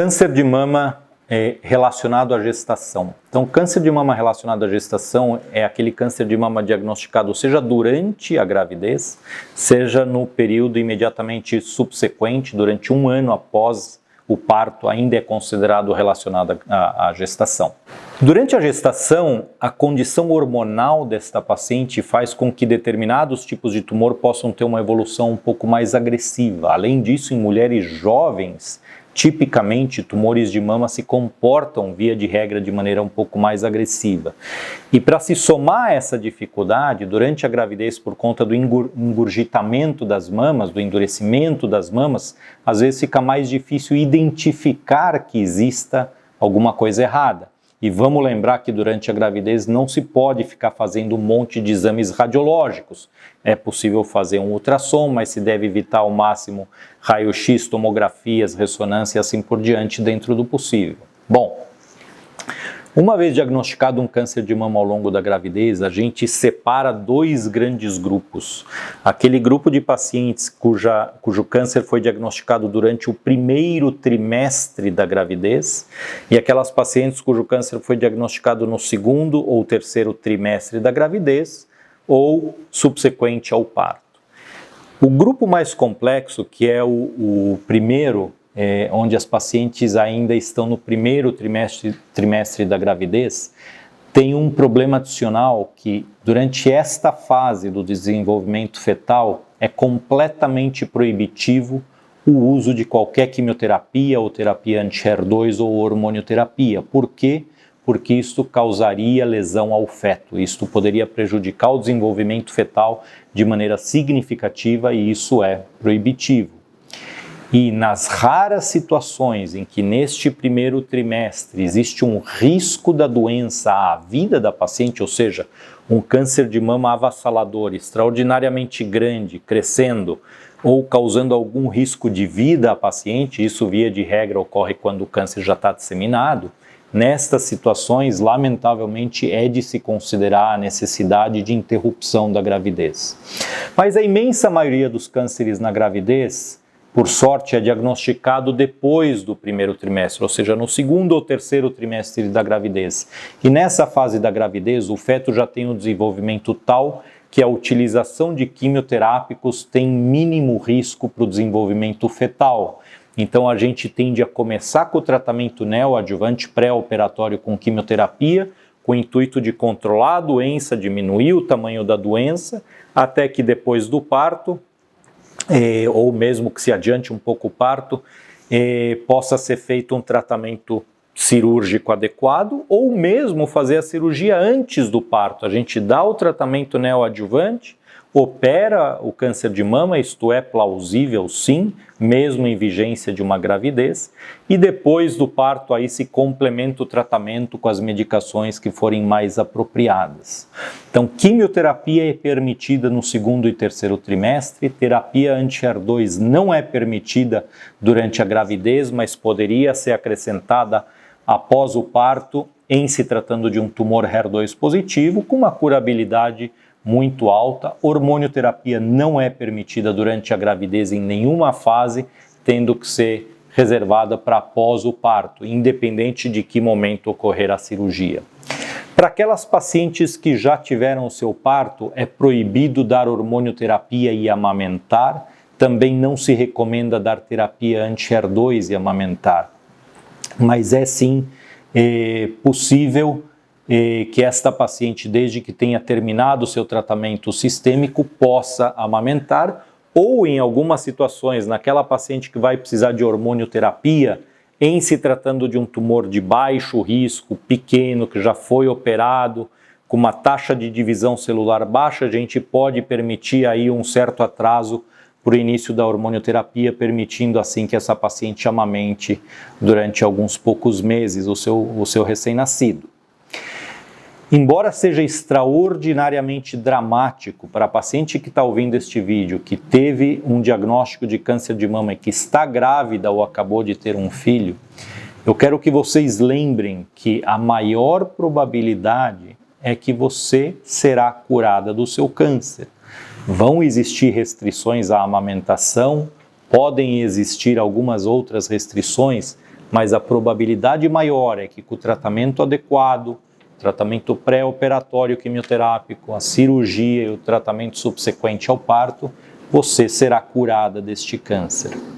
Câncer de mama relacionado à gestação. Então, câncer de mama relacionado à gestação é aquele câncer de mama diagnosticado seja durante a gravidez, seja no período imediatamente subsequente, durante um ano após o parto, ainda é considerado relacionado à gestação. Durante a gestação, a condição hormonal desta paciente faz com que determinados tipos de tumor possam ter uma evolução um pouco mais agressiva. Além disso, em mulheres jovens, tipicamente, tumores de mama se comportam, via de regra, de maneira um pouco mais agressiva. E para se somar essa dificuldade, durante a gravidez, por conta do engurgitamento das mamas, do endurecimento das mamas, às vezes fica mais difícil identificar que exista alguma coisa errada. E vamos lembrar que durante a gravidez não se pode ficar fazendo um monte de exames radiológicos. É possível fazer um ultrassom, mas se deve evitar ao máximo raio-x, tomografias, ressonância e assim por diante dentro do possível. Bom, uma vez diagnosticado um câncer de mama ao longo da gravidez, a gente separa dois grandes grupos. Aquele grupo de pacientes cujo câncer foi diagnosticado durante o primeiro trimestre da gravidez e aquelas pacientes cujo câncer foi diagnosticado no segundo ou terceiro trimestre da gravidez ou subsequente ao parto. O grupo mais complexo, que é o primeiro, onde as pacientes ainda estão no primeiro trimestre da gravidez, tem um problema adicional que, durante esta fase do desenvolvimento fetal, é completamente proibitivo o uso de qualquer quimioterapia ou terapia anti-HER2 ou hormonioterapia. Por quê? Porque isto causaria lesão ao feto. Isto poderia prejudicar o desenvolvimento fetal de maneira significativa e isso é proibitivo. E nas raras situações em que neste primeiro trimestre existe um risco da doença à vida da paciente, ou seja, um câncer de mama avassalador, extraordinariamente grande, crescendo ou causando algum risco de vida à paciente, isso via de regra ocorre quando o câncer já está disseminado, nestas situações, lamentavelmente, é de se considerar a necessidade de interrupção da gravidez. Mas a imensa maioria dos cânceres na gravidez, por sorte, é diagnosticado depois do primeiro trimestre, ou seja, no segundo ou terceiro trimestre da gravidez. E nessa fase da gravidez, o feto já tem um desenvolvimento tal que a utilização de quimioterápicos tem mínimo risco para o desenvolvimento fetal. Então, a gente tende a começar com o tratamento neoadjuvante pré-operatório com quimioterapia, com o intuito de controlar a doença, diminuir o tamanho da doença, até que depois do parto, ou mesmo que se adiante um pouco o parto, possa ser feito um tratamento cirúrgico adequado ou mesmo fazer a cirurgia antes do parto. A gente dá o tratamento neoadjuvante, opera o câncer de mama, isto é plausível sim, mesmo em vigência de uma gravidez, e depois do parto aí se complementa o tratamento com as medicações que forem mais apropriadas. Então, quimioterapia é permitida no segundo e terceiro trimestre, terapia anti-HER2 não é permitida durante a gravidez, mas poderia ser acrescentada após o parto em se tratando de um tumor HER2 positivo, com uma curabilidade muito alta. Hormonioterapia não é permitida durante a gravidez em nenhuma fase, tendo que ser reservada para após o parto, independente de que momento ocorrer a cirurgia. Para aquelas pacientes que já tiveram o seu parto, é proibido dar hormonioterapia e amamentar, também não se recomenda dar terapia anti-HER2 e amamentar, mas é sim possível que esta paciente, desde que tenha terminado o seu tratamento sistêmico, possa amamentar, ou em algumas situações, naquela paciente que vai precisar de hormonioterapia, em se tratando de um tumor de baixo risco, pequeno, que já foi operado, com uma taxa de divisão celular baixa, a gente pode permitir aí um certo atraso para o início da hormonioterapia, permitindo assim que essa paciente amamente durante alguns poucos meses o seu recém-nascido. Embora seja extraordinariamente dramático para a paciente que está ouvindo este vídeo, que teve um diagnóstico de câncer de mama e que está grávida ou acabou de ter um filho, eu quero que vocês lembrem que a maior probabilidade é que você será curada do seu câncer. Vão existir restrições à amamentação, podem existir algumas outras restrições, mas a probabilidade maior é que com o tratamento adequado, tratamento pré-operatório quimioterápico, a cirurgia e o tratamento subsequente ao parto, você será curada deste câncer.